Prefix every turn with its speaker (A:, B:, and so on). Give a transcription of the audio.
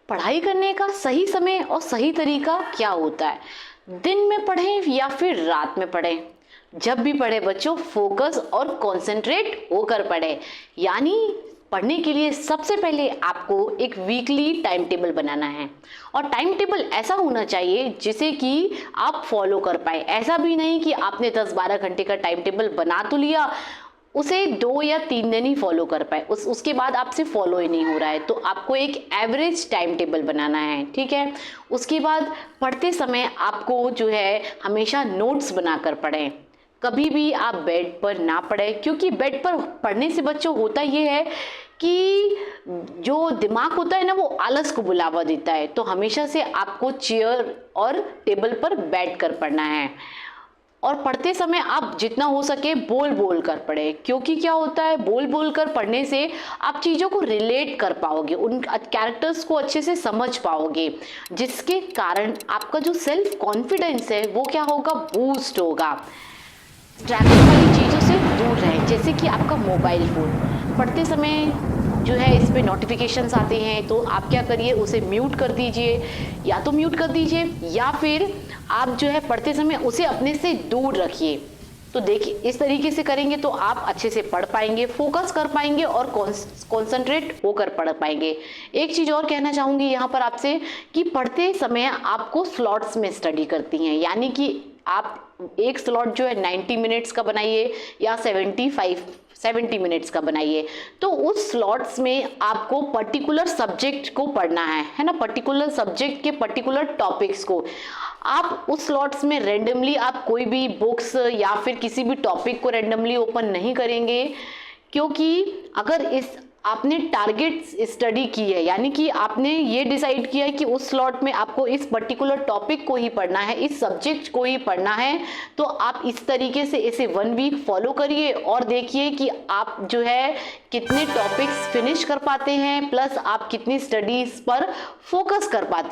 A: पढ़ाई करने का सही समय और सही तरीका क्या होता है? दिन में पढ़ें या फिर रात में पढ़ें? जब भी पढ़े बच्चों फोकस और कंसंट्रेट होकर पढ़े। यानी पढ़ने के लिए सबसे पहले आपको एक वीकली टाइम टेबल बनाना है और टाइम टेबल ऐसा होना चाहिए जिसे कि आप फॉलो कर पाए। ऐसा भी नहीं कि आपने 10-12 घंटे का टाइम टेबल बना तो लिया, उसे 2 या 3 दिन ही फॉलो कर पाए, उसके बाद आपसे फॉलो ही नहीं हो रहा है। तो आपको एक एवरेज टाइम टेबल बनाना है, ठीक है। उसके बाद पढ़ते समय आपको जो है हमेशा नोट्स बनाकर पढ़ें। कभी भी आप बेड पर ना पढ़ें, क्योंकि बेड पर पढ़ने से बच्चों होता ये है कि जो दिमाग होता है ना वो आलस को बुलावा देता है। तो हमेशा से आपको चेयर और टेबल पर बैठ कर पढ़ना है और पढ़ते समय आप जितना हो सके बोल बोल कर पढ़े, क्योंकि क्या होता है बोल बोल कर पढ़ने से आप चीज़ों को रिलेट कर पाओगे, उन कैरेक्टर्स को अच्छे से समझ पाओगे, जिसके कारण आपका जो सेल्फ कॉन्फिडेंस है वो क्या होगा, बूस्ट होगा। डिस्ट्रैक्शन वाली चीज़ों से दूर रहें, जैसे कि आपका मोबाइल फ़ोन पढ़ते समय जो है इस पे नोटिफिकेशंस आते हैं, तो आप क्या करिए उसे म्यूट कर दीजिए, या तो म्यूट कर दीजिए या फिर आप जो है पढ़ते समय उसे अपने से दूर रखिए। तो देखिए इस तरीके से करेंगे तो आप अच्छे से पढ़ पाएंगे, फोकस कर पाएंगे और कॉन्सेंट्रेट होकर पढ़ पाएंगे। एक चीज़ और कहना चाहूँगी यहाँ पर आपसे कि पढ़ते समय आपको स्लॉट्स में स्टडी करती हैं, यानी कि आप एक स्लॉट जो है 90 मिनट्स का बनाइए या 70 मिनट्स का बनाइए। तो उस स्लॉट्स में आपको पर्टिकुलर सब्जेक्ट को पढ़ना है ना, पर्टिकुलर सब्जेक्ट के पर्टिकुलर टॉपिक्स को। आप उस स्लॉट्स में रेंडमली आप कोई भी बुक्स या फिर किसी भी टॉपिक को रेंडमली ओपन नहीं करेंगे, क्योंकि अगर इस आपने टारगेट स्टडी की है, यानी कि आपने ये डिसाइड किया है कि उस स्लॉट में आपको इस पर्टिकुलर टॉपिक को ही पढ़ना है, इस सब्जेक्ट को ही पढ़ना है, तो आप इस तरीके से इसे 1 वीक फॉलो करिए और देखिए कि आप जो है कितने टॉपिक्स फिनिश कर पाते हैं, प्लस आप कितनी स्टडीज पर फोकस कर पाते हैं।